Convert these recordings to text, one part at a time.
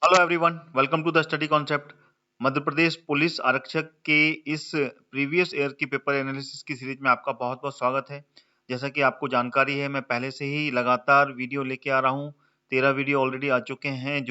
Hello everyone, welcome to the study concept. Madhya Pradesh police आरक्षक के इस प्रीवियस ईयर की पेपर एनालिसिस की सीरीज में आपका बहुत बहुत स्वागत है। जैसा कि आपको जानकारी है, मैं पहले से ही लगातार वीडियो लेके आ रहा हूँ। 13 वीडियो ऑलरेडी आ चुके हैं,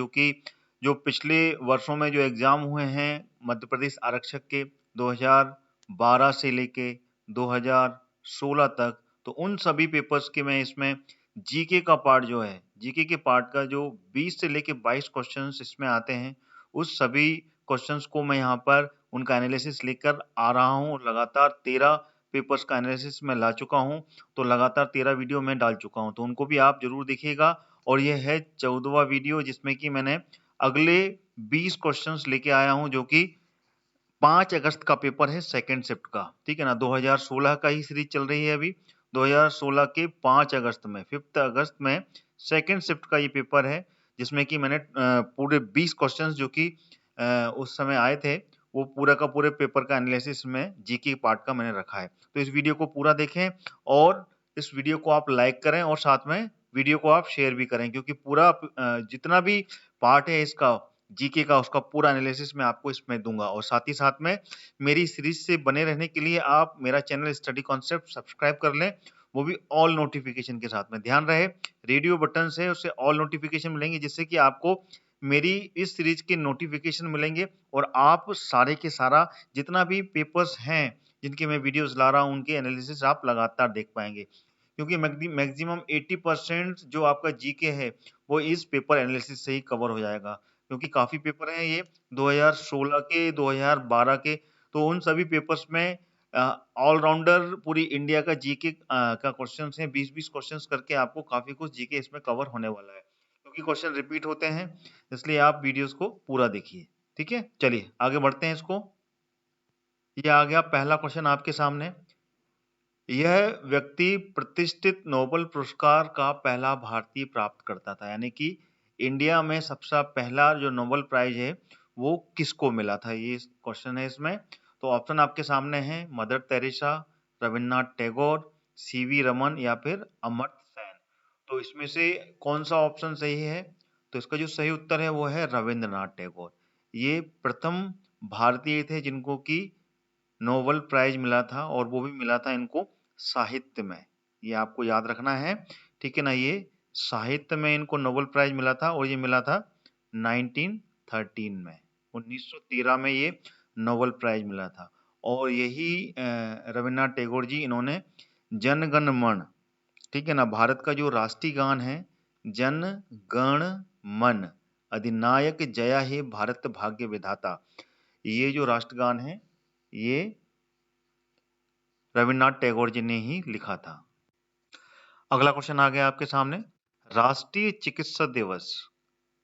जो पिछले वर्षों में जो एग्जाम हुए हैं मध्य प्रदेश आरक्षक के 2012 से लेके 2016 तक, तो उन सभी पेपर्स के मैं इसमें जीके का पार्ट जो है, जीके के पार्ट का जो 20 से लेके 22 क्वेश्चंस इसमें आते हैं, उस सभी क्वेश्चंस को मैं यहाँ पर उनका एनालिसिस लेकर आ रहा हूँ। लगातार 13 पेपर्स का एनालिसिस मैं ला चुका हूँ, तो लगातार 13 वीडियो मैं डाल चुका हूँ, तो उनको भी आप जरूर देखिएगा। और ये है 14वां वीडियो जिसमें कि मैंने अगले 20 क्वेश्चंस लेके आया हूँ, जो कि 5 अगस्त का पेपर है सेकंड शिफ्ट का, ठीक है ना। 2016 का ही सीरीज चल रही है अभी। 2016 के 5 अगस्त में 5 अगस्त में सेकंड शिफ्ट का ये पेपर है, जिसमें कि मैंने पूरे 20 क्वेश्चंस जो कि उस समय आए थे, वो पूरा का पूरे पेपर का एनालिसिस में जीके पार्ट का मैंने रखा है। तो इस वीडियो को पूरा देखें और इस वीडियो को आप लाइक करें और साथ में वीडियो को आप शेयर भी करें, क्योंकि पूरा जितना भी पार्ट है इसका जीके का, उसका पूरा एनालिसिस मैं आपको इसमें दूंगा। और साथ ही साथ में मेरी सीरीज से बने रहने के लिए आप मेरा चैनल स्टडी कॉन्सेप्ट सब्सक्राइब कर लें, वो भी ऑल नोटिफिकेशन के साथ में। ध्यान रहे, रेडियो बटन से उससे ऑल नोटिफिकेशन मिलेंगे, जिससे कि आपको मेरी इस सीरीज के नोटिफिकेशन मिलेंगे और आप सारे के सारा जितना भी पेपर्स हैं जिनके मैं वीडियोस ला रहा हूँ, उनके एनालिसिस आप लगातार देख पाएंगे, क्योंकि मैक्सिमम 80% जो आपका जीके है वो इस पेपर एनालिसिस से ही कवर हो जाएगा। क्योंकि काफी पेपर हैं ये 2016 के, 2012 के, तो उन सभी पेपर्स में ऑलराउंडर पूरी इंडिया का जीके का क्वेश्चंस है। 20-20 क्वेश्चंस करके आपको काफी कुछ जीके इसमें कवर होने वाला है, क्योंकि क्वेश्चन रिपीट होते हैं, इसलिए आप वीडियोस को पूरा देखिए। ठीक है, चलिए आगे बढ़ते हैं। इसको ये आ गया पहला क्वेश्चन आपके सामने। यह व्यक्ति प्रतिष्ठित नोबेल पुरस्कार का पहला भारतीय प्राप्त करता था, यानी कि इंडिया में सबसे पहला जो नोबेल प्राइज है वो किसको मिला था, ये क्वेश्चन है इसमें। तो ऑप्शन आपके सामने है mother Teresa, Rabindranath Tagore, CV Raman या फिर अमर्त्य सेन। तो इसमें से कौन सा ऑप्शन सही है? तो इसका जो सही उत्तर है वो है रविन्द्रनाथ टैगोर। ये प्रथम भारतीय थे जिनको की नोबेल प्राइज मिला था, और वो भी मिला था इनको साहित्य में। ये आपको याद रखना है, ठीक है ना। ये साहित्य में इनको नोबेल प्राइज मिला था, और ये मिला था 1913 में, 1913 में ये नोबेल प्राइज मिला था। और यही रविन्द्रनाथ टैगोर जी, इन्होंने जन गण मन, ठीक है ना, भारत का जो राष्ट्रीय गान है, जन गण मन अधिनायक जया हे भारत भाग्य विधाता, ये जो राष्ट्रगान है ये रविन्द्रनाथ टैगोर जी ने ही लिखा था। अगला क्वेश्चन आ गया आपके सामने। राष्ट्रीय चिकित्सा दिवस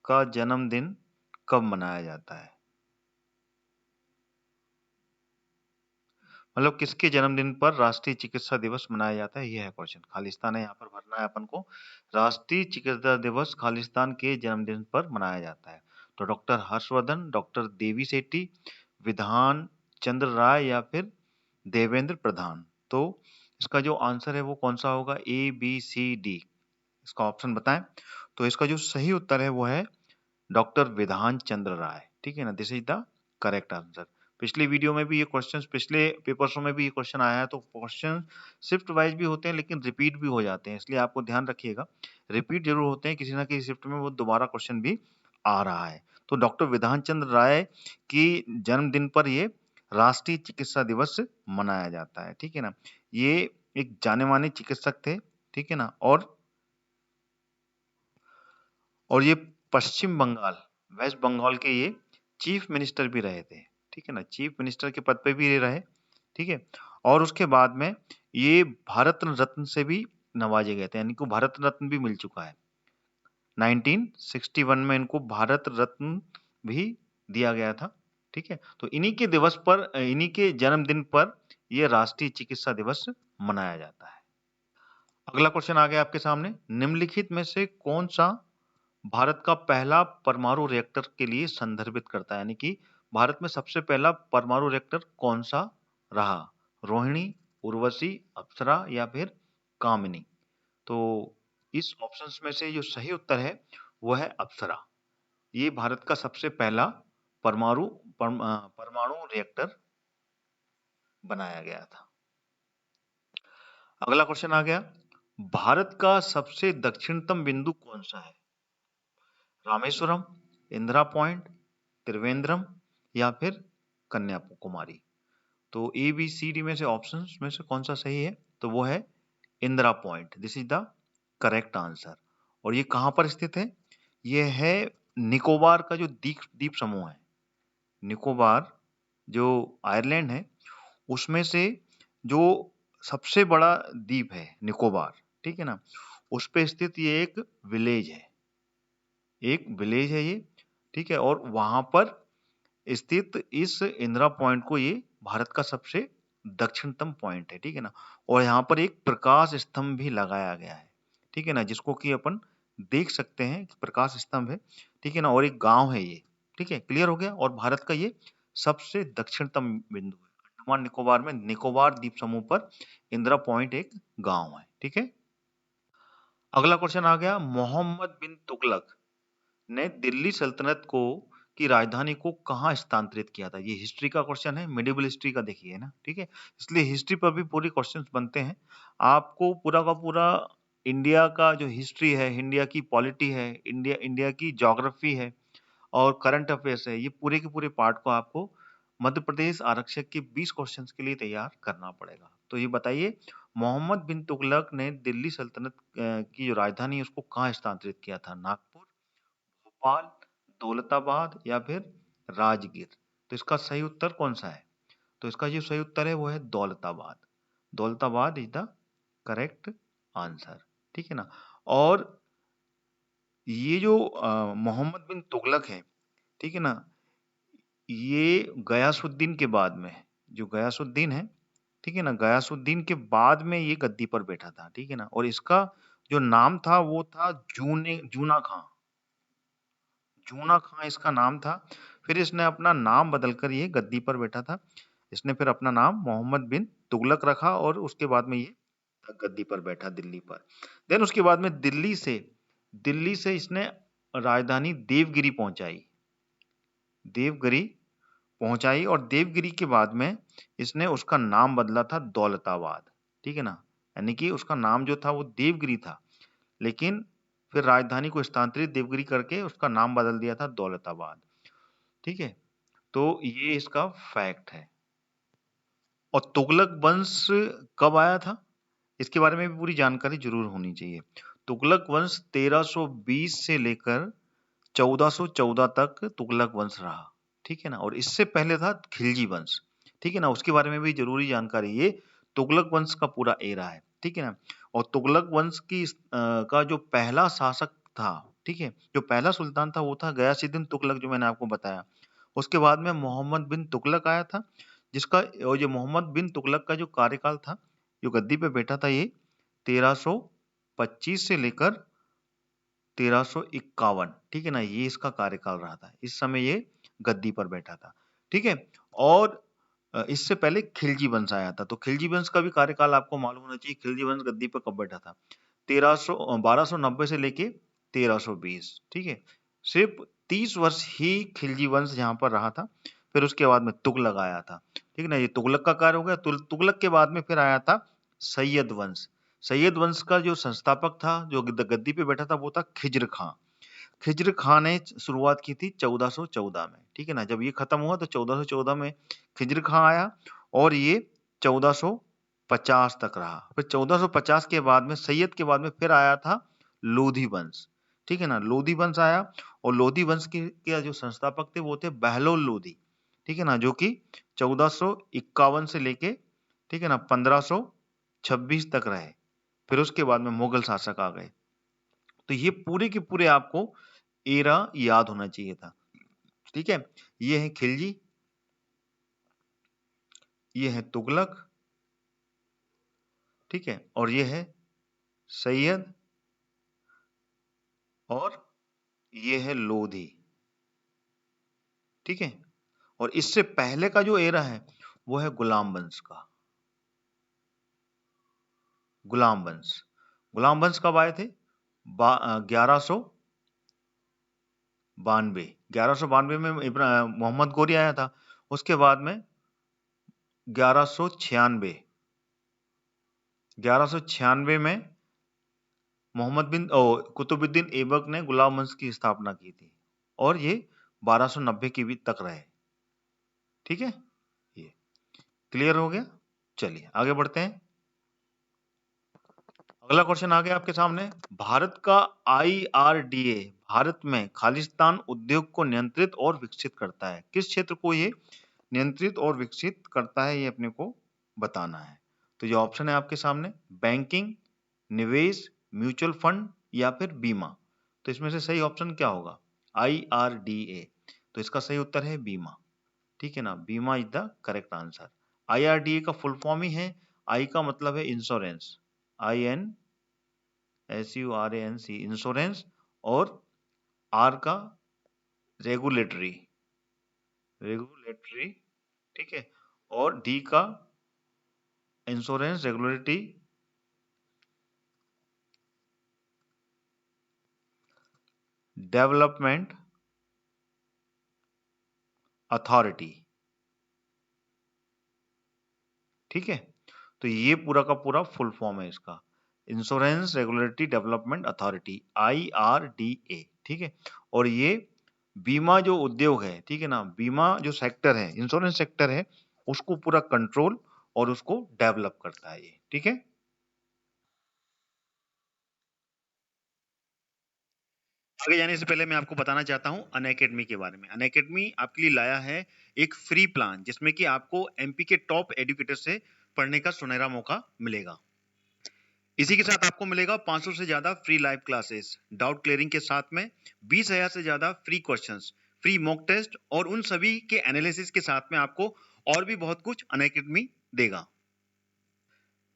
का जन्मदिन कब मनाया जाता है? मतलब किसके जन्मदिन पर राष्ट्रीय चिकित्सा दिवस मनाया जाता है, यह है क्वेश्चन। खालिस्तान है यहाँ पर भरना है अपन को। राष्ट्रीय चिकित्सा दिवस खालिस्तान के जन्मदिन पर मनाया जाता है। तो डॉक्टर हर्षवर्धन, डॉक्टर देवी सेठी, विधान चंद्र राय या फिर देवेंद्र प्रधान। तो इसका जो आंसर है वो कौन सा होगा? ए बी सी डी, इसका ऑप्शन बताएं। तो इसका जो सही उत्तर है वो है डॉक्टर विधान चंद्र राय, ठीक है ना। This is the correct answer. पिछले वीडियो में भी ये क्वेश्चन, पिछले पेपर्सों में भी ये क्वेश्चन आया है। तो क्वेश्चन शिफ्ट वाइज भी होते हैं लेकिन रिपीट भी हो जाते हैं, इसलिए आपको ध्यान रखिएगा, रिपीट जरूर होते हैं, किसी ना किसी शिफ्ट में वो दोबारा क्वेश्चन भी आ रहा है। तो डॉक्टर विधान चंद्र राय की जन्मदिन पर ये राष्ट्रीय चिकित्सा दिवस मनाया जाता है, ठीक है ना। ये एक जाने माने चिकित्सक थे, ठीक है ना। और ये पश्चिम बंगाल, वेस्ट बंगाल के ये चीफ मिनिस्टर भी रहे थे, ठीक है ना। चीफ मिनिस्टर के पद पे भी ये रहे, ठीक है। और उसके बाद में ये भारत रत्न से भी नवाजे गए थे, यानी कि भारत रत्न भी मिल चुका है। 1961 में इनको भारत रत्न भी दिया गया था, ठीक है। तो इन्हीं के दिवस पर, इन्हीं के जन्मदिन पर यह राष्ट्रीय चिकित्सा दिवस मनाया जाता है। अगला क्वेश्चन आ गया आपके सामने। निम्नलिखित में से कौन सा भारत का पहला परमाणु रिएक्टर के लिए संदर्भित करता है, यानी कि भारत में सबसे पहला परमाणु रिएक्टर कौन सा रहा? रोहिणी, उर्वशी, अप्सरा या फिर कामिनी। तो इस ऑप्शंस में से जो सही उत्तर है वो है अप्सरा। ये भारत का सबसे पहला परमाणु रिएक्टर बनाया गया था। अगला क्वेश्चन आ गया, भारत का सबसे दक्षिणतम बिंदु कौन सा है? रामेश्वरम, इंदिरा पॉइंट, त्रिवेंद्रम या फिर कन्याकुमारी। तो ए बी सी डी में से ऑप्शंस में से कौन सा सही है? तो वो है Indira point. This is the correct answer. और ये कहां पर स्थित है? ये है निकोबार का जो द्वीप द्वीप समूह है, निकोबार जो आयरलैंड है उसमें से जो सबसे बड़ा द्वीप है निकोबार, ठीक है ना, उस पे स्थित ये एक विलेज है, एक विलेज है ये, ठीक है। और वहां पर स्थित इस इंदिरा पॉइंट को ये भारत का सबसे दक्षिणतम पॉइंट है, ठीक है ना। और यहाँ पर एक प्रकाश स्तंभ भी लगाया गया है, ठीक है ना, जिसको कि अपन देख सकते हैं कि प्रकाश स्तंभ है, ठीक है ना। और एक गांव है ये, ठीक है, क्लियर हो गया। और भारत का ये सबसे दक्षिणतम बिंदु है, अंडमान निकोबार में निकोबार द्वीप समूह पर इंदिरा पॉइंट एक गांव है, ठीक है। अगला क्वेश्चन आ गया, मोहम्मद बिन तुगलक ने दिल्ली सल्तनत को की राजधानी को कहाँ स्थानांतरित किया था? ये हिस्ट्री का क्वेश्चन है, मिडिवल हिस्ट्री का देखिए ना, ठीक है। इसलिए हिस्ट्री पर भी पूरी क्वेश्चंस बनते हैं। आपको पूरा का पूरा इंडिया का जो हिस्ट्री है, इंडिया की पॉलिटी है, इंडिया इंडिया की ज्योग्राफी है और करंट अफेयर्स है, ये पूरे के पूरे पार्ट को आपको मध्य प्रदेश आरक्षक के 20 क्वेश्चंस के लिए तैयार करना पड़ेगा। तो ये बताइए, मोहम्मद बिन तुगलक ने दिल्ली सल्तनत की जो राजधानी है उसको कहाँ स्थानांतरित किया था? नागपुर, भोपाल, दौलताबाद या फिर राजगीर। तो इसका सही उत्तर कौन सा है? तो इसका जो सही उत्तर है वो है Daulatabad. Daulatabad is the correct answer, ठीक है ना। और ये जो मोहम्मद बिन तुगलक है, ठीक है ना, ये गयासुद्दीन के बाद में, जो गयासुद्दीन है, ठीक है ना, गयासुद्दीन के बाद में ये गद्दी पर बैठा था, ठीक है ना। और इसका जो नाम था वो था जूना खां। जूना खां इसका नाम था। फिर इसने अपना नाम बदलकर ये गद्दी पर बैठा था। इसने फिर अपना नाम मोहम्मद बिन तुगलक रखा और उसके बाद में ये गद्दी पर बैठा दिल्ली पर। देन उसके बाद में दिल्ली से इसने राजधानी देवगिरी पहुंचाई, देवगिरी पहुंचाई। और देवगिरी के बाद में इसने उसका नाम बदला था दौलताबाद, ठीक है ना। यानी कि उसका नाम जो था वो देवगिरी था, लेकिन फिर राजधानी को स्थानांतरित देवगिरी करके उसका नाम बदल दिया था दौलताबाद, ठीक है। तो ये इसका फैक्ट है। और तुगलक वंश कब आया था? इसके बारे में भी पूरी जानकारी जरूर होनी चाहिए। तुगलक वंश 1320 से लेकर 1414 तक तुगलक वंश रहा, ठीक है ना। और इससे पहले था खिलजी वंश, ठीक है ना, उसके बारे में भी जरूरी जानकारी। ये तुगलक वंश का पूरा एरा है, ठीक है ना। और तुगलक वंश का जो पहला शासक था, ठीक है, जो पहला सुल्तान था वो था गयासुद्दीन तुगलक, जो मैंने आपको बताया। उसके बाद में मोहम्मद बिन तुगलक आया था, जिसका और जो मोहम्मद बिन तुगलक का जो कार्यकाल था, जो गद्दी पे बैठा था, ये 1325 से लेकर 1351, ठीक है ना, ये इसका कार्यकाल रहा था। इस समय ये गद्दी पर बैठा था, ठीक है। और इससे पहले खिलजी वंश आया था। तो खिलजी वंश का भी कार्यकाल आपको मालूम होना चाहिए, खिलजी वंश गद्दी पर कब बैठा था? 1290 से लेके 1320, ठीक है। सिर्फ 30 वर्ष ही खिलजी वंश यहाँ पर रहा था। फिर उसके बाद में तुगलक आया था, ठीक है ना। ये तुगलक का कार्य हो गया। तुगलक के बाद में फिर आया था सैयद वंश। सैयद वंश का जो संस्थापक था, जो गद्दी पे बैठा था, वो था खिज्र खां। खिज्र खां ने शुरुआत की थी 1414 में, ठीक है ना। जब ये खत्म हुआ तो 1414 में खिज्र खां आया और ये 1450 तक रहा। फिर 1450 के बाद में, सैयद के बाद में, फिर आया था लोधी वंश, ठीक है ना। लोधी वंश आया और लोधी वंश के जो संस्थापक थे वो थे बहलोल लोधी, ठीक है ना, जो कि 1451 से लेके, ठीक है ना, 1526 तक रहे। फिर उसके बाद में मुगल शासक आ गए। तो ये पूरे के पूरे आपको एरा याद होना चाहिए था, ठीक है। ये है खिलजी, ये है तुगलक, ठीक है, और ये है सैयद, और ये है लोधी, ठीक है। और इससे पहले का जो एरा है वो है गुलाम वंश का। गुलाम वंश, गुलाम वंश कब आए थे? 1100 1192 में मोहम्मद गोरी आया था। उसके बाद में 1196 में कुतुबुद्दीन ऐबक ने गुलाम वंश की स्थापना की थी और ये 1290 के बीच तक रहे। ठीक है, ये क्लियर हो गया। चलिए आगे बढ़ते हैं। अगला क्वेश्चन आ गया आपके सामने। भारत का IRDA भारत में खालिस्तान उद्योग को नियंत्रित और विकसित करता है। किस क्षेत्र को ये नियंत्रित और विकसित करता है, ये अपने को बताना है। तो ये ऑप्शन है आपके सामने, बैंकिंग, निवेश, म्यूचुअल फंड या फिर बीमा। तो इसमें से सही ऑप्शन क्या होगा? IRDA। तो इसका सही उत्तर है बीमा। ठीक है ना, बीमा is the correct answer. IRDA का फुल फॉर्म ही है, आई का मतलब है इंश्योरेंस, INSURANC इंश्योरेंस, और आर का रेगुलेटरी, ठीक है, और डी का इंश्योरेंस रेगुलेटरी डेवलपमेंट अथॉरिटी। ठीक है, तो ये पूरा का पूरा फुल फॉर्म है इसका, insurance regulatory development authority, IRDA। ठीक है, और ये बीमा जो उद्योग है, ठीक है ना, बीमा जो सेक्टर है, इंश्योरेंस सेक्टर है, उसको पूरा कंट्रोल और उसको डेवलप करता है ये। ठीक है, आगे जाने से पहले मैं आपको बताना चाहता हूं अनअकैडमी के बारे में। अनअकैडमी आपके लिए लाया है एक फ्री प्लान जिसमें कि आपको MP के टॉप एजुकेटर से पढ़ने का सुनहरा मौका मिलेगा। इसी के साथ आपको मिलेगा 500 से ज्यादा free live classes, doubt clearing के साथ में 20,000 से ज्यादा free questions, free mock test और उन सभी के एनालिसिस के साथ में आपको और भी बहुत कुछ अनअकैडमी देगा।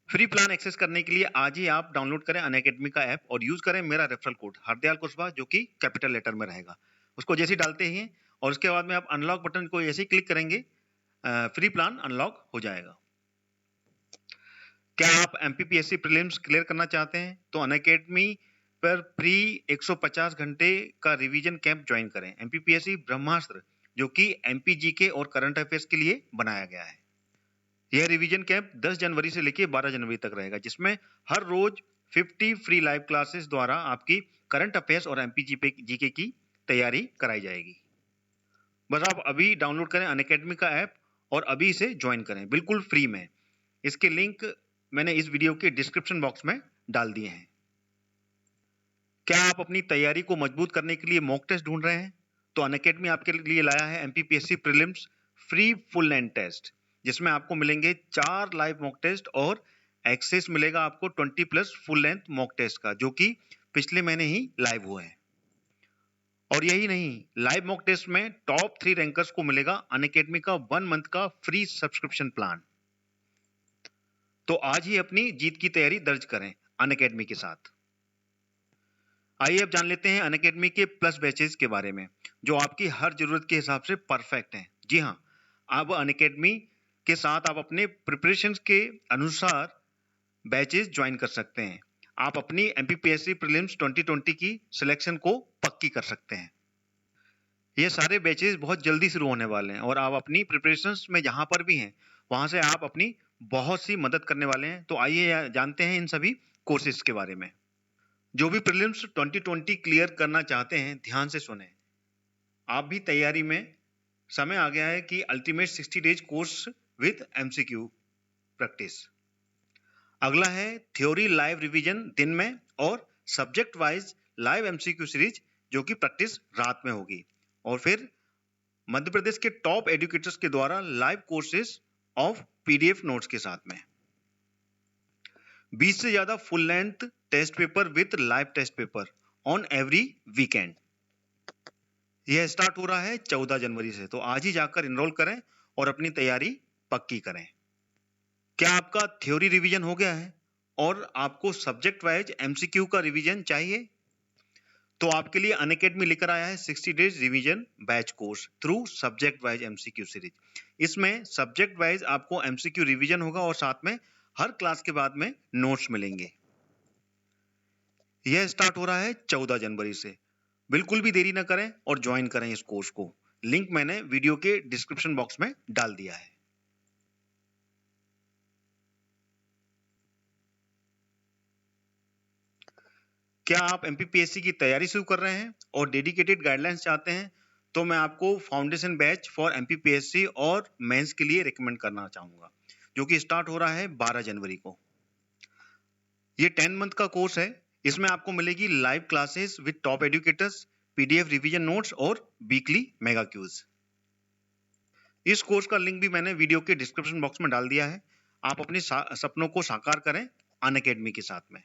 फ्री प्लान एक्सेस करने के लिए आज ही आप डाउनलोड करें अनअकैडमी का ऐप और यूज करें मेरा रेफरल कोड हरदयाल कुशवाहा, जो कि कैपिटल लेटर में रहेगा। उसको जैसे ही डालते ही और उसके बाद में आप अनलॉक बटन को ऐसे ही क्लिक करेंगे, फ्री प्लान अनलॉक हो जाएगा। क्या आप MPPSC प्रीलिम्स क्लियर करना चाहते हैं तो अनअकैडमी पर फ्री 150 घंटे का रिवीजन कैंप ज्वाइन करें। MPPSC ब्रह्मास्त्र, जो कि MPGK और करंट अफेयर्स के लिए बनाया गया है। यह रिवीजन कैंप 10 जनवरी से लेकर 12 जनवरी तक रहेगा, जिसमें हर रोज 50 फ्री लाइव क्लासेस द्वारा आपकी करंट अफेयर्स और MPGK की तैयारी कराई जाएगी। बस आप अभी डाउनलोड करें अनअकैडमी का ऐप और अभी इसे ज्वाइन करें बिल्कुल फ्री में। इसके लिंक मैंने इस वीडियो के डिस्क्रिप्शन बॉक्स में डाल दिए हैं। क्या आप अपनी तैयारी को मजबूत करने के लिए मॉक टेस्ट ढूंढ रहे हैं तो अनअकैडमी आपके लिए लाया है MPPSC prelims free full length test, जिसमें आपको मिलेंगे 4 लाइव मॉक टेस्ट और एक्सेस मिलेगा आपको 20+ फुल लेंथ मॉक टेस्ट का, जो कि पिछले महीने ही लाइव हुए हैं। और यही नहीं, लाइव मॉक टेस्ट में टॉप 3 रैंकर्स को मिलेगा अनअकैडमी का 1 मंथ का फ्री सब्सक्रिप्शन प्लान। तो आज ही अपनी जीत की तैयारी दर्ज करें अनअकैडमी के साथ। आइए अब जान लेते हैं अनअकैडमी के प्लस बैचेस के बारे में, जो आपकी हर जरूरत के हिसाब से परफेक्ट हैं। जी हाँ, अब अनअकैडमी के साथ आप अपने प्रिपरेशन के अनुसार बैचेस ज्वाइन कर सकते हैं। आप अपनी MPPSC प्रीलिम्स 2020 की सिलेक्शन को पक्की कर सकते हैं। ये सारे बैचेस बहुत जल्दी शुरू होने वाले हैं और आप अपनी प्रिपरेशंस में जहां पर भी हैं वहां से आप अपनी बहुत सी मदद करने वाले हैं। तो आइए जानते हैं इन सभी कोर्सेज के बारे में। जो भी प्रीलिम्स 2020 क्लियर करना चाहते हैं ध्यान से सुने। आप भी तैयारी में, समय आ गया है कि ultimate 60 days course with MCQ practice. अगला है थ्योरी लाइव रिवीजन दिन में और subject wise live MCQ series, जो कि प्रैक्टिस रात में होगी। और फिर मध्य प्रदेश के टॉप एजुकेटर्स के द्वारा live courses of PDF notes के साथ में 20 से ज्यादा full length test paper with live test paper on every weekend. यह स्टार्ट हो रहा है 14 जनवरी से, तो आज ही जाकर इनरोल करें और अपनी तैयारी पक्की करें। क्या आपका थ्योरी रिवीजन हो गया है और आपको सब्जेक्ट वाइज MCQ का रिवीजन चाहिए? तो आपके लिए अनअकैडमी लेकर आया है 60 days revision batch course through subject wise MCQ series. इसमें सब्जेक्ट वाइज आपको MCQ रिवीजन होगा और साथ में हर क्लास के बाद में नोट्स मिलेंगे। यह स्टार्ट हो रहा है 14 जनवरी से। बिल्कुल भी देरी ना करें और ज्वाइन करें इस कोर्स को। लिंक मैंने वीडियो के डिस्क्रिप्शन बॉक्स में डाल दिया है। क्या आप एमपीपीएससी की तैयारी शुरू कर रहे हैं और डेडिकेटेड गाइडलाइंस चाहते हैं, तो मैं आपको फाउंडेशन बैच फॉर एमपीपीएससी और मेंस के लिए रिकमेंड करना चाहूंगा, जो कि स्टार्ट हो रहा है 12 जनवरी को। ये 10 मंथ का कोर्स है। इसमें आपको मिलेगी live classes with top educators, PDF revision notes और वीकली मेगा क्यूज। इस कोर्स का लिंक भी मैंने वीडियो के डिस्क्रिप्शन बॉक्स में डाल दिया है। आप अपने सपनों को साकार करें अनअकैडमी के साथ में।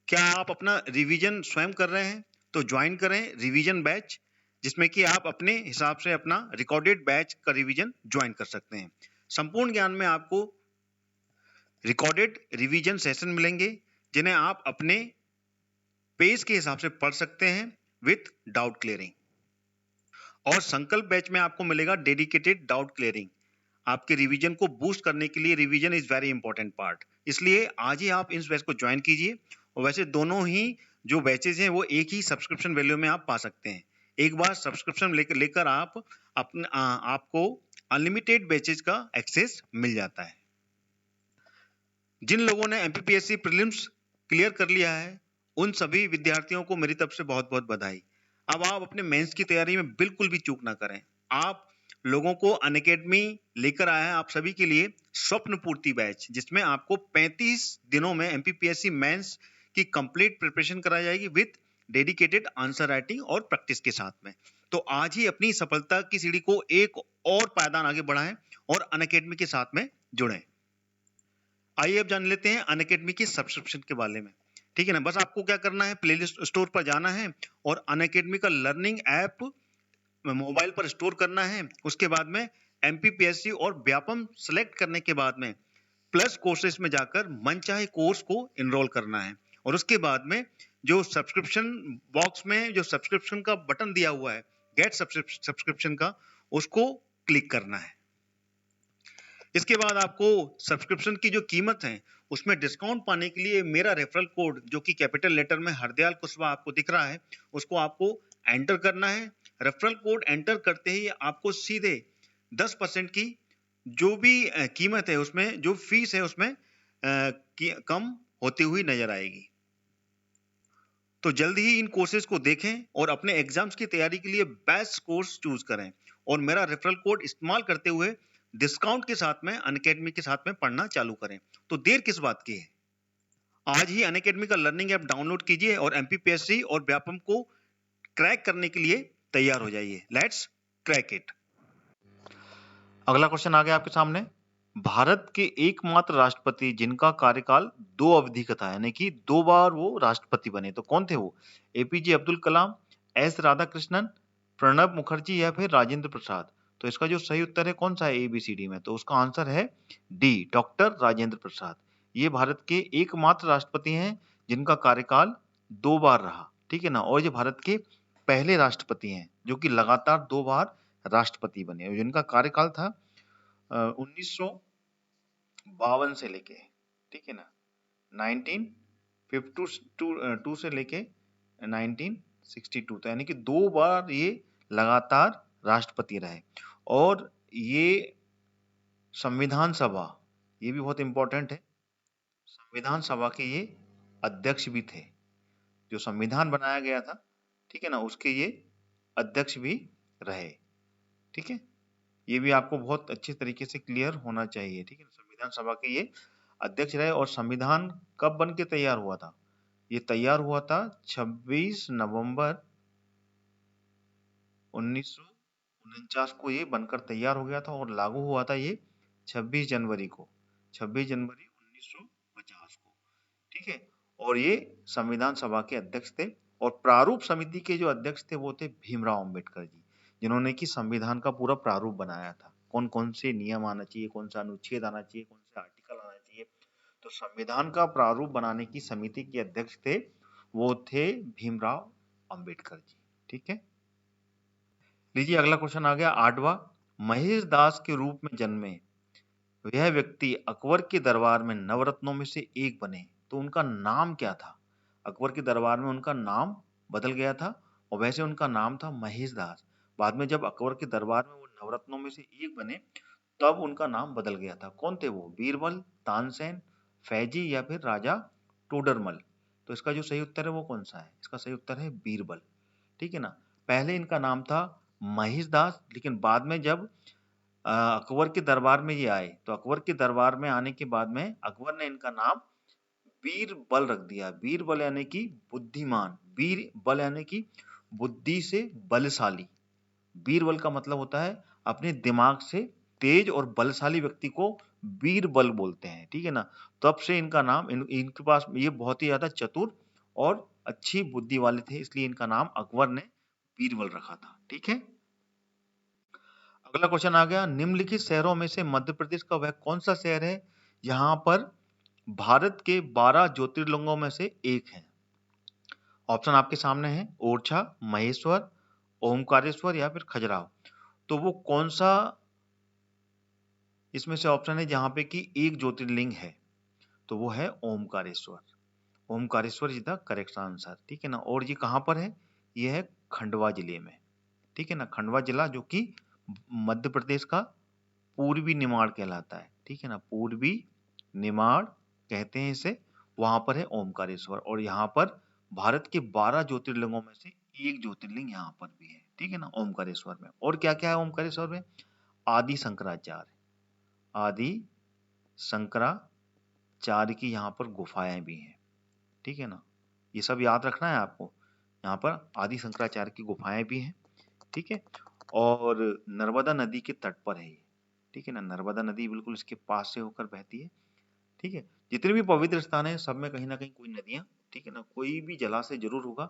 क्या आप अपना रिवीजन स्वयं कर रहे हैं, तो ज्वाइन करें रिवीजन बैच, जिसमें कि आप अपने हिसाब से अपना रिकॉर्डेड बैच का रिवीजन ज्वाइन कर सकते हैं। संपूर्ण ज्ञान में आपको रिकॉर्डेड रिवीजन सेशन मिलेंगे, जिन्हें आप अपने पेज के हिसाब से पढ़ सकते हैं विथ डाउट क्लियरिंग। और संकल्प बैच में आपको मिलेगा डेडिकेटेड डाउट क्लियरिंग। आपके रिवीजन को बूस्ट करने के लिए revision is very important part, इसलिए आज ही आप इस बैच को ज्वाइन कीजिए। और वैसे दोनों ही जो बैचेज हैं वो एक ही सब्सक्रिप्शन वैल्यू में आप पा सकते हैं। एक बार सब्सक्रिप्शन लेकर आप आपको अनलिमिटेड बैचेज का एक्सेस मिल जाता है। जिन लोगों ने एमपीपीएससी प्रीलिम्स क्लियर कर लिया है, उन सभी विद्यार्थियों को मेरी तरफ से बहुत बहुत बधाई। अब आप अपने मेंस की तैयारी में बिल्कुल भी चूक ना करें। आप लोगों को अनअकैडमी लेकर आया है आप सभी के लिए स्वप्न पूर्ति बैच, जिसमें आपको 35 दिनों में एमपीपीएससी मेंस की कंप्लीट प्रिपरेशन कराई जाएगी विद डेडिकेटेड आंसर राइटिंग और प्रैक्टिस के साथ में। तो आज ही अपनी सफलता की सीढ़ी को एक और पायदान आगे बढ़ाएं और अनअकैडमी के साथ में जुड़ें। आइए अब जान लेते हैं अनअकैडमी के सब्सक्रिप्शन के बारे में। ठीक है ना, बस आपको क्या करना है, प्लेलिस्ट स्टोर पर जाना है और अनअकैडमी का लर्निंग ऐप मोबाइल पर स्टोर करना है। उसके बाद में एमपीपीएससी और व्यापम सेलेक्ट करने के बाद में प्लस कोर्सेज में जाकर मनचाहे कोर्स को इनरोल करना है। और उसके बाद में जो सब्सक्रिप्शन बॉक्स में जो सब्सक्रिप्शन का बटन दिया हुआ है, गेट सब्सक्रिप्शन का, उसको क्लिक करना है। इसके बाद आपको सब्सक्रिप्शन की जो कीमत है उसमें डिस्काउंट पाने के लिए मेरा रेफरल कोड, जो कि कैपिटल लेटर में हरदयाल कुशवाहा आपको दिख रहा है, उसको आपको एंटर करना है। रेफरल कोड एंटर करते ही आपको सीधे 10% की जो भी कीमत है, उसमें जो फीस है उसमें कम होती हुई नजर आएगी। तो जल्दी ही इन कोर्सेज को देखें और अपने एग्जाम्स की तैयारी के लिए बेस्ट कोर्स चूज करें और मेरा रेफरल कोड इस्तेमाल करते हुए डिस्काउंट के साथ में अनअकैडमी के साथ में पढ़ना चालू करें। तो देर किस बात की है, आज ही अनअकैडमी का लर्निंग ऐप डाउनलोड कीजिए और एमपीपीएससी और व्यापम को क्रैक करने के लिए तैयार हो जाइए। Let's crack it. अगला क्वेश्चन आ गया आपके सामने। भारत के एकमात्र राष्ट्रपति जिनका कार्यकाल 2 अवधि का था, यानी कि 2 बार वो राष्ट्रपति बने, तो कौन थे वो? एपीजे अब्दुल कलाम, एस राधाकृष्णन, प्रणब मुखर्जी या फिर राजेंद्र प्रसाद? तो इसका जो सही उत्तर है कौन सा है एबीसीडी में, तो उसका आंसर है डी, डॉक्टर राजेंद्र प्रसाद। ये भारत के एकमात्र राष्ट्रपति हैं जिनका कार्यकाल 2 बार रहा। ठीक है ना, और ये भारत के पहले राष्ट्रपति हैं जो कि लगातार 2 बार राष्ट्रपति बने, जिनका कार्यकाल था 1952 से लेके, ठीक है ना, 1952 से लेके 1962, तो यानी कि 2 बार ये लगातार राष्ट्रपति रहे। और ये संविधान सभा, ये भी बहुत इंपॉर्टेंट है, संविधान सभा के ये अध्यक्ष भी थे। जो संविधान बनाया गया था, ठीक है ना, उसके ये अध्यक्ष भी रहे। ठीक है, ये भी आपको बहुत अच्छे तरीके से क्लियर होना चाहिए। ठीक है, संविधान सभा के ये अध्यक्छ रहे। और संविधान कब बन के तैयार हुआ था? ये तैयार हुआ था 26 नवंबर 1949 को ये बनकर तैयार हो गया था और लागू हुआ था ये 26 जनवरी को, 26 जनवरी 1950 को। ठीक है, और ये संविधान सभा के अध्यक्ष थे। और प्रारूप समिति के जो अध्यक्ष थे वो थे भीमराव अंबेडकर जी, जिन्होंने कि संविधान का पूरा प्रारूप बनाया था, कौन कौन से नियम आना चाहिए, कौन सा अनुच्छेद आना चाहिए, कौन से आर्टिकल आना चाहिए। तो संविधान का प्रारूप बनाने की समिति के अध्यक्ष थे, वो थे भीमराव अंबेडकर जी। ठीक है, लीजिए अगला क्वेश्चन आ गया 8वां। महेश दास के रूप में जन्मे यह व्यक्ति अकबर के दरबार में नवरत्नों में से एक बने, तो उनका नाम क्या था? अकबर के दरबार में उनका नाम बदल गया था और वैसे उनका नाम था महेश दास। बाद में जब अकबर के दरबार में वो नवरत्नों में से एक बने, तब उनका नाम बदल गया था। कौन थे वो? बीरबल, तानसेन, फैजी या फिर राजा टोडरमल। तो इसका जो सही उत्तर है वो कौन सा है? इसका सही उत्तर है बीरबल। ठीक है ना। पहले इनका नाम था महेश दास, लेकिन बाद में जब अकबर के दरबार में ये आए, तो अकबर के दरबार में आने के बाद में अकबर ने इनका नाम बीरबल रख दिया। बीरबल यानी कि बुद्धिमान, बीरबल यानी कि बुद्धि से बलशाली। बीरबल का मतलब होता है अपने दिमाग से तेज और बलशाली व्यक्ति को बीरबल बोलते हैं। ठीक है ना। तब से इनका नाम, इनके पास ये बहुत ही ज्यादा चतुर और अच्छी बुद्धि वाले थे, इसलिए इनका नाम अकबर ने बीरबल रखा था। ठीक है। अगला क्वेश्चन आ गया, निम्नलिखित शहरों में से मध्य प्रदेश का वह कौन सा शहर है जहां पर भारत के 12 ज्योतिर्लिंगों में से एक है? ऑप्शन आपके सामने है, ओरछा, महेश्वर, ओमकारेश्वर या फिर खजुराहो। तो वो कौन सा इसमें से ऑप्शन है जहां पे कि एक ज्योतिर्लिंग है? तो वो है Omkareshwar. Omkareshwar is the correct answer. ठीक है ना। और ये कहां पर है? ये है खंडवा जिले में। ठीक है ना। खंडवा जिला जो कि मध्य प्रदेश का पूर्वी निमाड़ कहलाता है। ठीक है ना। पूर्वी निमाड़ कहते हैं इसे। वहां पर है ओमकारेश्वर, और यहाँ पर भारत के 12 ज्योतिर्लिंगों में से एक ज्योतिर्लिंग यहाँ पर भी है। ठीक है ना। ओमकारेश्वर में और क्या क्या है ओमकारेश्वर में? आदि शंकराचार्य, आदि शंकराचार्य की यहाँ पर गुफाएं भी हैं। ठीक है ना। ये सब याद रखना है आपको। यहाँ पर आदि शंकराचार्य की गुफाएं भी हैं। ठीक है। और नर्मदा नदी के तट पर है ये। ठीक है ना। नर्मदा नदी बिल्कुल इसके पास से होकर बहती है। ठीक है। जितने भी पवित्र स्थान है सब में कहीं ना कहीं कोई नदियां, ठीक है ना, कोई भी जलाशय जरूर होगा,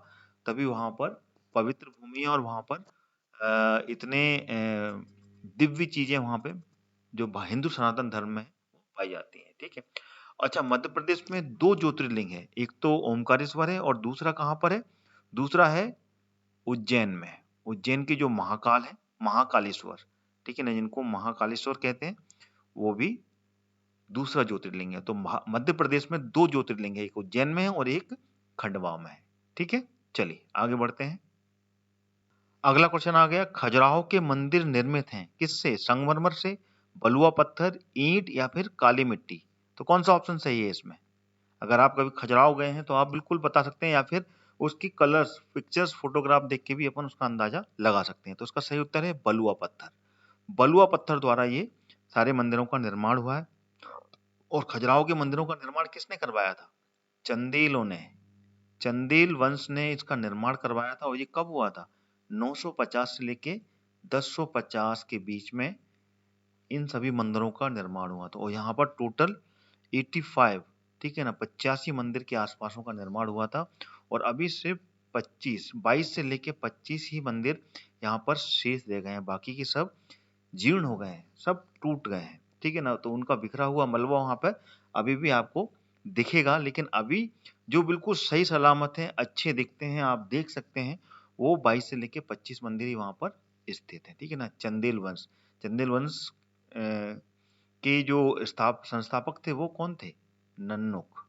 तभी वहां पर पवित्र भूमि है और वहां पर इतने दिव्य चीजें वहां पे जो हिंदू सनातन धर्म में है, वो पाई जाती हैं। ठीक है। अच्छा, मध्य प्रदेश में 2 ज्योतिर्लिंग है, एक तो ओमकारेश्वर है और दूसरा कहाँ पर है? दूसरा है उज्जैन में। उज्जैन के जो महाकाल है, महाकालेश्वर, ठीक है ना, जिनको महाकालेश्वर कहते हैं, वो भी दूसरा ज्योतिर्लिंग है। तो मध्य प्रदेश में 2 ज्योतिर्लिंग है, एक उज्जैन में है और एक खंडवा में है। ठीक है। चलिए आगे बढ़ते हैं। अगला क्वेश्चन आ गया, खजुराहो के मंदिर निर्मित हैं किससे? संगमरमर से, बलुआ पत्थर, ईंट या फिर काली मिट्टी। तो कौन सा ऑप्शन सही है इसमें? अगर आप कभी खजुराहो गए हैं तो आप बिल्कुल बता सकते हैं, या फिर उसकी कलर्स, पिक्चर्स, फोटोग्राफ देख के भी अपन उसका अंदाजा लगा सकते हैं। तो उसका सही उत्तर है बलुआ पत्थर। बलुआ पत्थर द्वारा ये सारे मंदिरों का निर्माण हुआ है। और खजुराहो के मंदिरों का निर्माण किसने करवाया था? चंदेलों ने। चंदेल वंश ने इसका निर्माण करवाया था। और ये कब हुआ था? 950 से लेके 1050 के बीच में इन सभी मंदिरों का निर्माण हुआ था। और यहाँ पर टोटल 85, ठीक है ना, 85 मंदिर के आसपासों का निर्माण हुआ था। और अभी सिर्फ 22 से लेके 25 ही मंदिर यहाँ पर शेष रह गए हैं, बाकी के सब जीर्ण हो गए हैं, सब टूट गए हैं। ठीक है ना। तो उनका बिखरा हुआ मलबा वहां पर अभी भी आपको दिखेगा, लेकिन अभी जो बिल्कुल सही सलामत है, अच्छे दिखते हैं, आप देख सकते हैं, वो 22 से लेके 25 मंदिर ही वहां पर स्थित है। ठीक है ना। चंदेल वंश, चंदेल वंश के जो संस्थापक थे वो कौन थे? नन्नुक।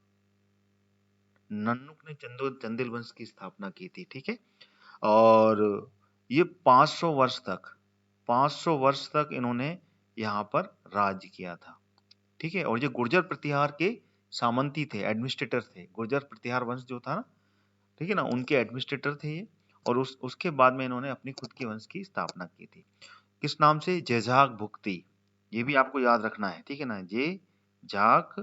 नन्नुक ने चंदेल वंश की स्थापना की थी। ठीक है। और ये 500 वर्ष तक इन्होंने यहाँ पर राज किया था। ठीक है। और ये गुर्जर प्रतिहार के सामंती थे, एडमिनिस्ट्रेटर थे। गुर्जर प्रतिहार वंश जो था ना, ठीक है ना, उनके एडमिनिस्ट्रेटर थे ये। और उसके बाद में इन्होंने अपनी खुद के वंश की स्थापना की थी। किस नाम से? जेझाक भुक्ति। ये भी आपको याद रखना है। ठीक है ना। जेझाक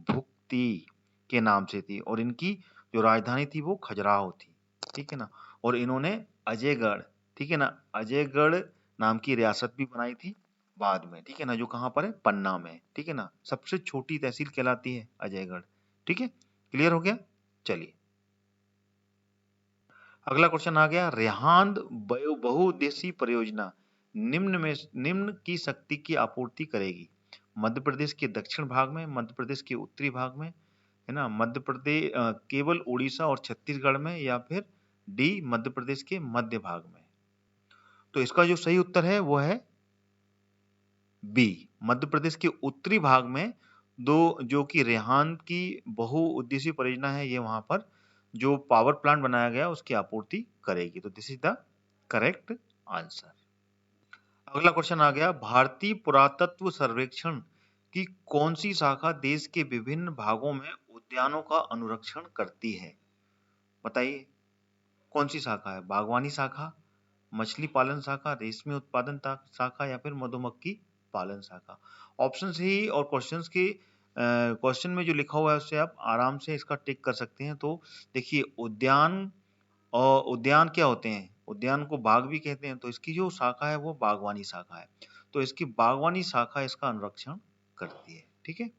भुक्ति के नाम से थी। और इनकी जो राजधानी थी वो खजुराहो थी। ठीक है ना। और इन्होंने अजयगढ़, ठीक है ना, अजयगढ़ नाम की रियासत भी बनाई थी बाद में। ठीक है ना। जो कहाँ पर है? पन्ना में। ठीक है ना। सबसे छोटी तहसील कहलाती है अजयगढ़। ठीक है। क्लियर हो गया? चलिए अगला क्वेश्चन आ गया, रेहांद बहुउद्देशीय परियोजना निम्न की शक्ति की आपूर्ति करेगी? मध्य प्रदेश के दक्षिण भाग में, मध्य प्रदेश के उत्तरी भाग में, है ना, मध्य प्रदेश केवल उड़ीसा और छत्तीसगढ़ में, या फिर डी मध्य प्रदेश के मध्य भाग में। तो इसका जो सही उत्तर है वो है बी, मध्य प्रदेश के उत्तरी भाग में दो, जो कि रेहान की बहुउद्देशीय परियोजना है, ये वहां पर जो पावर प्लांट बनाया गया उसकी आपूर्ति करेगी। तो this is the correct answer. अगला क्वेश्चन आ गया, भारतीय पुरातत्व सर्वेक्षण की कौन सी शाखा देश के विभिन्न भागों में उद्यानों का अनुरक्षण करती है? बताइए कौन सी शाखा है? बागवानी शाखा, मछली पालन शाखा, रेशमी उत्पादन शाखा या फिर मधुमक्खी पालन शाखा? ऑप्शन ही और क्वेश्चंस के क्वेश्चन में जो लिखा हुआ है उससे आप आराम से इसका टिक कर सकते हैं। तो देखिए उद्यान, और उद्यान क्या होते हैं? उद्यान को बाग भी कहते हैं। तो इसकी जो शाखा है वो बागवानी शाखा है। तो इसकी बागवानी शाखा इसका अनुरक्षण करती है। ठीक है,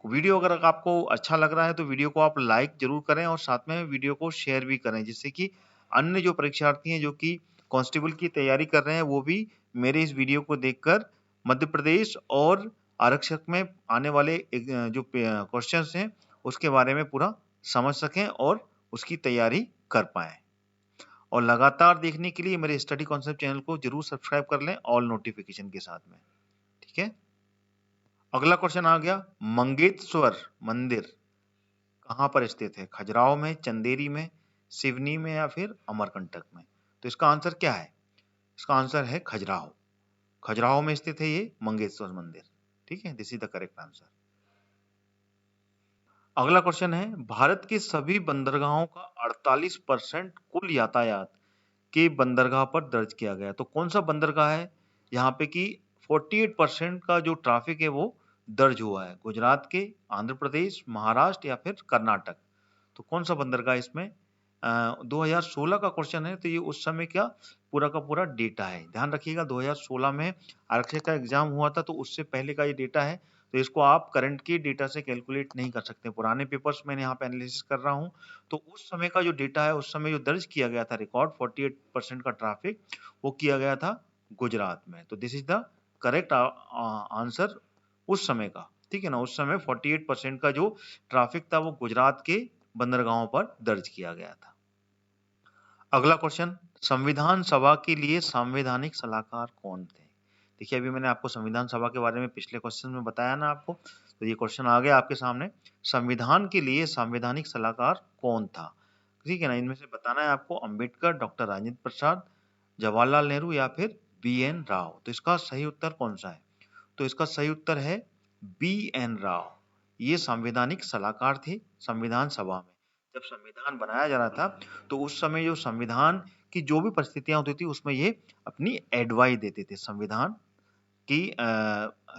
वीडियो अगर आपको अच्छा लग रहा है तो वीडियो को आप लाइक जरूर करें और साथ में वीडियो को शेयर भी करें, जिससे कि अन्य जो परीक्षार्थी हैं जो कि कांस्टेबल की तैयारी कर रहे हैं वो भी मेरे इस वीडियो को देखकर मध्य प्रदेश और आरक्षक में आने वाले जो क्वेश्चंस हैं उसके बारे में पूरा समझ सकें और उसकी तैयारी कर पाएं। और लगातार देखने के लिए मेरे स्टडी कॉन्सेप्ट चैनल को जरूर सब्सक्राइब कर लें ऑल नोटिफिकेशन के साथ में। ठीक है, अगला क्वेश्चन आ गया, मंगेतश्वर मंदिर कहाँ पर स्थित है? खजुराहो में, चंदेरी में, सिवनी में या फिर अमरकंटक में? तो इसका आंसर क्या है? इसका आंसर है खजुराहो। खजुराहो में स्थित है ये मंगेतश्वर मंदिर। ठीक है, this is the correct answer. अगला क्वेश्चन है, भारत के सभी बंदरगाहों का 48% कुल यातायात के बंदरगाह पर दर्ज किया गया। तो कौन सा बंदरगाह है यहाँ पे कि 48% का जो ट्रैफिक है वो दर्ज हुआ है? गुजरात के, आंध्र प्रदेश, महाराष्ट्र या फिर कर्नाटक? तो कौन सा बंदरगाह इसमें? 2016 का क्वेश्चन है, तो ये उस समय क्या पूरा का पूरा डेटा है। ध्यान रखिएगा 2016 में आरक्षक का एग्जाम हुआ था, तो उससे पहले का ये डेटा है। तो इसको आप करंट के डेटा से कैलकुलेट नहीं कर सकते। पुराने पेपर्स मैंने यहाँ पे एनालिसिस कर रहा हूँ, तो उस समय का जो डेटा है, उस समय जो दर्ज किया गया था रिकॉर्ड 48% का ट्रैफिक, वो किया गया था गुजरात में। तो this is the correct answer उस समय का। ठीक है ना, उस समय 48% का जो ट्रैफिक था वो गुजरात के बंदरगाहों पर दर्ज किया गया था। अगला क्वेश्चन, संविधान सभा के लिए संवैधानिक सलाहकार कौन थे? देखिए अभी मैंने आपको संविधान सभा के बारे में पिछले क्वेश्चन में बताया ना आपको, तो ये क्वेश्चन आ गया आपके सामने, संविधान के लिए संवैधानिक सलाहकार कौन था? ठीक है ना, इनमें से बताना है आपको, अंबेडकर, डॉक्टर राजेंद्र प्रसाद, जवाहरलाल नेहरू या फिर BN राव? तो इसका सही उत्तर कौन सा है? तो इसका सही उत्तर है BN राव। ये संवैधानिक सलाहकार थे संविधान सभा में। जब संविधान बनाया जा रहा था तो उस समय जो संविधान की जो भी परिस्थितियां होती थी उसमें ये अपनी एडवाइस देते थे संविधान की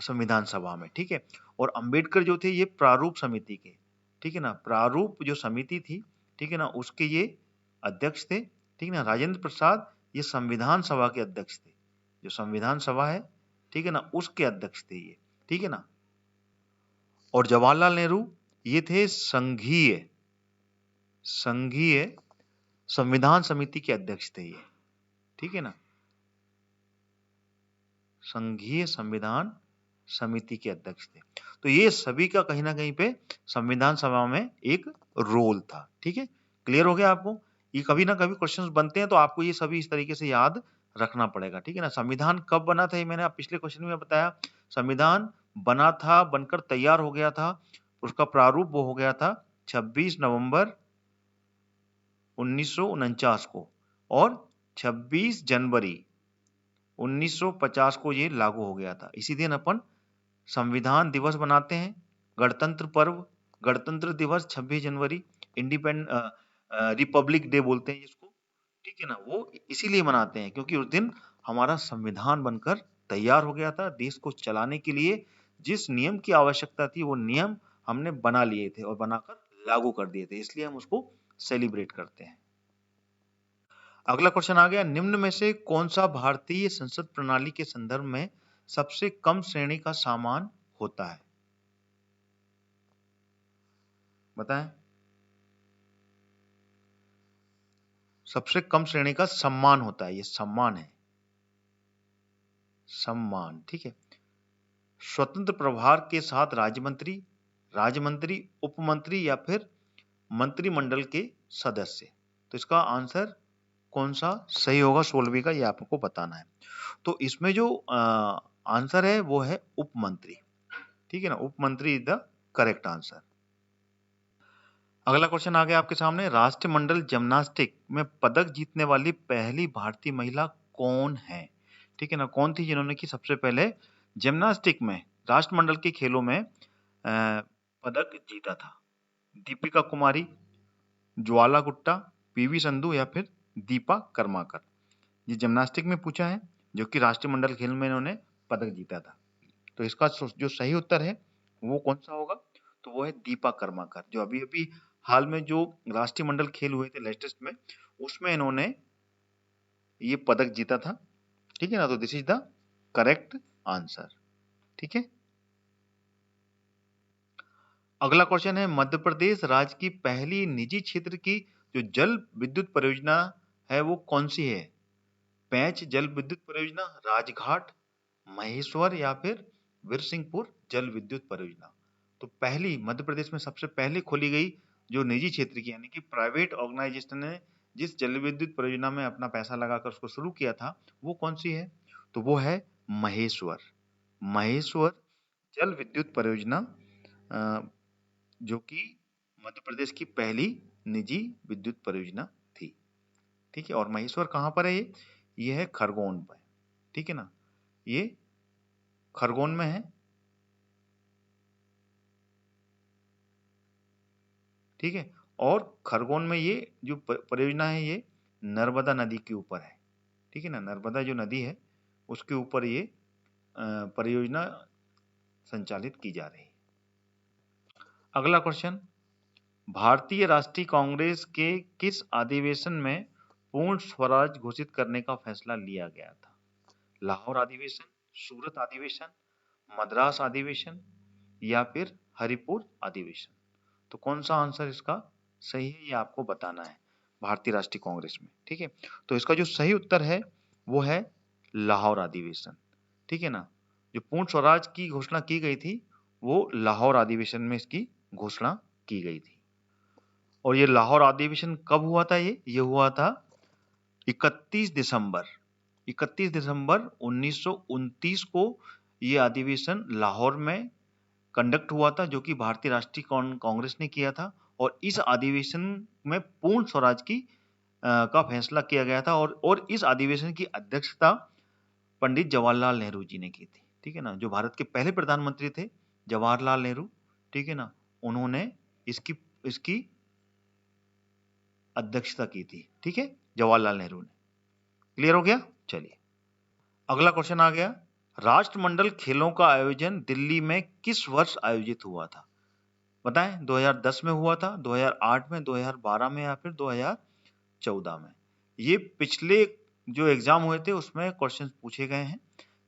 संविधान सभा में। ठीक है, और अंबेडकर जो थे ये प्रारूप समिति के, ठीक है ना, प्रारूप जो समिति थी, ठीक है ना, उसके ये अध्यक्ष थे। ठीक है ना, राजेंद्र प्रसाद ये संविधान सभा के अध्यक्ष थे, जो संविधान सभा है, ठीक है ना, उसके अध्यक्ष थे ये। ठीक है ना, और जवाहरलाल नेहरू ये थे संघीय संविधान समिति के अध्यक्ष थे ये। ठीक है ना, संघीय संविधान समिति के अध्यक्ष थे। तो ये सभी का कहीं ना कहीं पे संविधान सभा में एक रोल था। ठीक है, क्लियर हो गया आपको? ये कभी ना कभी क्वेश्चंस बनते हैं तो आपको ये सभी इस तरीके से याद रखना पड़ेगा। ठीक है ना, संविधान कब बना था ये मैंने पिछले क्वेश्चन में बताया। संविधान बना था, बनकर तैयार हो गया था, उसका प्रारूप वो हो गया था 26 नवंबर 1949 को, और 26 जनवरी 1950 को ये लागू हो गया था। इसी दिन अपन संविधान दिवस बनाते हैं, गणतंत्र पर्व, गणतंत्र दिवस 26 जनवरी, रिपब्लिक डे बोलते हैं जिसको। ठीक है ना, वो इसीलिए मनाते हैं क्योंकि उस दिन हमारा संविधान बनकर तैयार हो गया था। देश को चलाने के लिए जिस नियम की आवश्यकता थी वो नियम हमने बना लिए थे और बनाकर लागू कर दिए थे, इसलिए हम उसको सेलिब्रेट करते हैं। अगला क्वेश्चन आ गया, निम्न में से कौन सा भारतीय संसद प्रणाली के संदर्भ में सबसे कम श्रेणी का सामान होता है? बताएं। सबसे कम श्रेणी का सम्मान होता है, ये सम्मान है, सम्मान। ठीक है, स्वतंत्र प्रभार के साथ राज्य मंत्री, उप मंत्री या फिर मंत्रिमंडल के सदस्य? तो इसका आंसर कौन सा सही होगा 16वीं का, ये आपको बताना है। तो इसमें जो आंसर है वो है उपमंत्री। ठीक है ना, उपमंत्री इज द करेक्ट आंसर। अगला क्वेश्चन आ गया आपके सामने, राष्ट्रमंडल जिम्नास्टिक में पदक जीतने वाली पहली भारतीय महिला कौन है? ठीक है ना, कौन थी जिन्होंने की सबसे पहले जिम्नास्टिक में राष्ट्रमंडल के खेलों में पदक जीता था? दीपिका कुमारी, ज्वाला गुट्टा, पीवी संधू या फिर दीपा कर्माकर? ये जिम्नास्टिक में पूछा है, जो कि राष्ट्रमंडल खेल में इन्होंने पदक जीता था। तो इसका जो सही उत्तर है वो कौन सा होगा? तो वो है दीपा कर्माकर, जो अभी अभी हाल में जो राष्ट्रीय मंडल खेल हुए थे लेटेस्ट में, उसमें इन्होंने ये पदक जीता था। ठीक है ना, तो this is the correct answer. ठीक है, अगला क्वेश्चन है, मध्य प्रदेश राज्य की पहली निजी क्षेत्र की जो जल विद्युत परियोजना है वो कौन सी है? पेंच जल विद्युत परियोजना, राजघाट, महेश्वर या फिर वीरसिंहपुर जल विद्युत परियोजना? तो पहली मध्य प्रदेश में सबसे पहले खोली गई जो निजी क्षेत्र की यानी कि प्राइवेट ऑर्गेनाइजेशन ने जिस जल विद्युत परियोजना में अपना पैसा लगाकर उसको शुरू किया था वो कौन सी है? तो वो है महेश्वर। महेश्वर जल विद्युत परियोजना, जो कि मध्य प्रदेश की पहली निजी विद्युत परियोजना थी। ठीक है, और महेश्वर कहाँ पर है? ये है खरगोन पर। ठीक है ना, ये खरगोन में है। ठीक है, और खरगोन में ये जो परियोजना है ये नर्मदा नदी के ऊपर है। ठीक है ना, नर्मदा जो नदी है उसके ऊपर ये परियोजना संचालित की जा रही है। अगला क्वेश्चन, भारतीय राष्ट्रीय कांग्रेस के किस अधिवेशन में पूर्ण स्वराज घोषित करने का फैसला लिया गया था? लाहौर अधिवेशन, सूरत अधिवेशन, मद्रास अधिवेशन या फिर हरिपुर अधिवेशन? तो कौन सा आंसर इसका सही है ये आपको बताना है भारतीय राष्ट्रीय कांग्रेस में। ठीक है, तो इसका जो सही उत्तर है वो है लाहौर अधिवेशन। ठीक है ना, जो पूर्ण स्वराज की घोषणा की गई थी वो लाहौर अधिवेशन में इसकी घोषणा की गई थी। और ये लाहौर अधिवेशन कब हुआ था? ये हुआ था 31 दिसंबर 1929 को ये अधिवेशन लाहौर में कंडक्ट हुआ था, जो कि भारतीय राष्ट्रीय कांग्रेस ने किया था। और इस अधिवेशन में पूर्ण स्वराज की का फैसला किया गया था, और इस अधिवेशन की अध्यक्षता पंडित जवाहरलाल नेहरू जी ने की थी। ठीक है ना, जो भारत के पहले प्रधानमंत्री थे जवाहरलाल नेहरू। ठीक है ना, उन्होंने इसकी इसकी अध्यक्षता की थी। ठीक है, जवाहरलाल नेहरू ने। क्लियर हो गया? चलिए, अगला क्वेश्चन आ गया, राष्ट्रमंडल खेलों का आयोजन दिल्ली में किस वर्ष आयोजित हुआ था? बताएं, 2010 में हुआ था, 2008 में, 2012 में या फिर 2014 में? ये पिछले जो एग्जाम हुए थे उसमें क्वेश्चन पूछे गए हैं।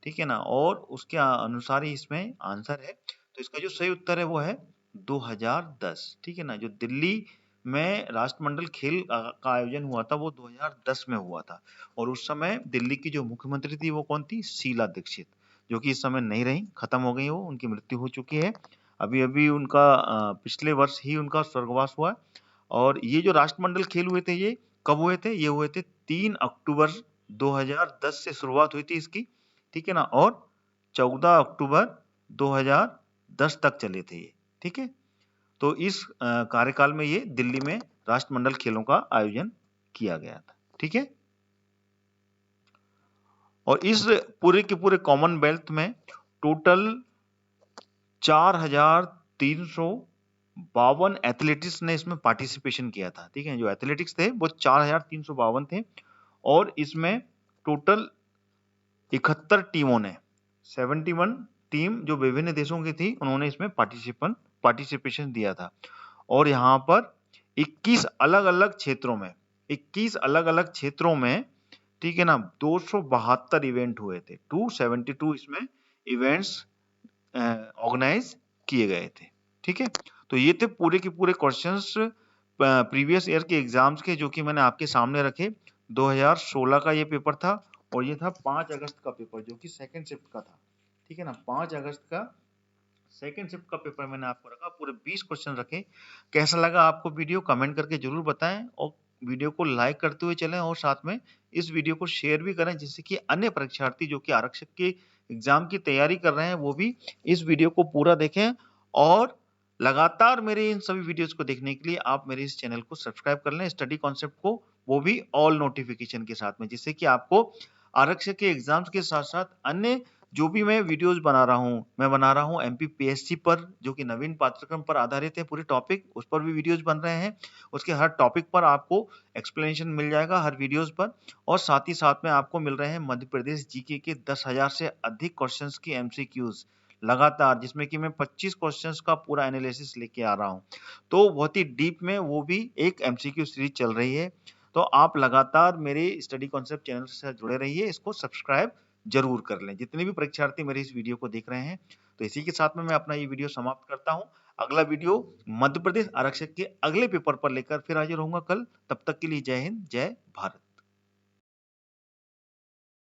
ठीक है ना, और उसके अनुसार ही इसमें आंसर है। तो इसका जो सही उत्तर है वो है 2010। ठीक है ना, जो दिल्ली में राष्ट्रमंडल खेल का आयोजन हुआ था वो 2010 में हुआ था। और उस समय दिल्ली की जो मुख्यमंत्री थी वो कौन थी? शीला दीक्षित, जो कि इस समय नहीं रही, खत्म हो गई, वो उनकी मृत्यु हो चुकी है। अभी अभी उनका पिछले वर्ष ही उनका स्वर्गवास हुआ। और ये जो राष्ट्रमंडल खेल हुए थे ये कब हुए थे? ये हुए थे 3 अक्टूबर 2010 से शुरुआत हुई थी इसकी। ठीक है ना, और 14 अक्टूबर 2010 तक चले थे ये। ठीक है, तो इस कार्यकाल में ये दिल्ली में राष्ट्रमंडल खेलों का आयोजन किया गया था। ठीक है, और इस पूरे के पूरे कॉमनवेल्थ में टोटल 4,352 एथलेटिक्स ने इसमें पार्टिसिपेशन किया था। ठीक है, जो एथलेटिक्स थे वो 4,352 थे, और इसमें टोटल 71 टीमों ने 71 टीम जो विभिन्न देशों की थी उन्होंने इसमें पार्टिसिपेशन दिया था। और यहाँ पर 21 अलग अलग क्षेत्रों में ठीक है ना 272 इवेंट हुए थे। 272 इसमें इवेंट्स ऑर्गेनाइज किए गए थे। ठीक है, तो ये थे पूरे के पूरे क्वेश्चंस प्रीवियस ईयर के एग्जाम्स के, जो कि मैंने आपके सामने रखे। 2016 का ये पेपर था, और ये था 5 अगस्त का पेपर, जो कि सेकंड शिफ्ट का था। ठीक है ना, 5 अगस्त का सेकंड शिफ्ट का पेपर मैंने आपको रखा, पूरे 20 क्वेश्चन रखे। कैसा लगा आपको वीडियो? कमेंट करके जरूर बताएं, और वीडियो को लाइक करते हुए चलें, और साथ में इस वीडियो को शेयर भी करें, जिससे कि अन्य परीक्षार्थी जो कि आरक्षक के एग्जाम की तैयारी कर रहे हैं वो भी इस वीडियो को पूरा देखें और लगातार मेरे इन सभी वीडियोस को देखने के लिए आप मेरे इस चैनल को सब्सक्राइब कर लें, स्टडी कॉन्सेप्ट को, वो भी ऑल नोटिफिकेशन के साथ में, जिससे कि आपको आरक्षक के एग्जाम्स के साथ-साथ अन्य जो भी मैं वीडियोस मैं बना रहा हूँ एमपीपीएससी पर, जो कि नवीन पाठ्यक्रम पर आधारित है पूरे टॉपिक, उस पर भी वीडियोस बन रहे हैं। उसके हर टॉपिक पर आपको एक्सप्लेनेशन मिल जाएगा हर वीडियोस पर, और साथ ही साथ में आपको मिल रहे हैं मध्य प्रदेश जीके के 10,000 से अधिक क्वेश्चंस की एमसीक्यूज लगातार, जिसमें कि मैं 25 क्वेश्चंस का पूरा एनालिसिस लेके आ रहा हूँ। तो बहुत ही डीप में वो भी एक एमसीक्यू सीरीज चल रही है। तो आप लगातार मेरे स्टडी कॉन्सेप्ट चैनल से जुड़े रहिए, इसको सब्सक्राइब जरूर कर लें। जितने भी परीक्षार्थी मेरे इस वीडियो को देख रहे हैं, तो इसी के साथ में मैं अपना ये वीडियो समाप्त करता हूँ। अगला वीडियो मध्य प्रदेश आरक्षक के अगले पेपर पर लेकर फिर हाजिर होऊंगा कल। तब तक के लिए जय हिंद, जय भारत।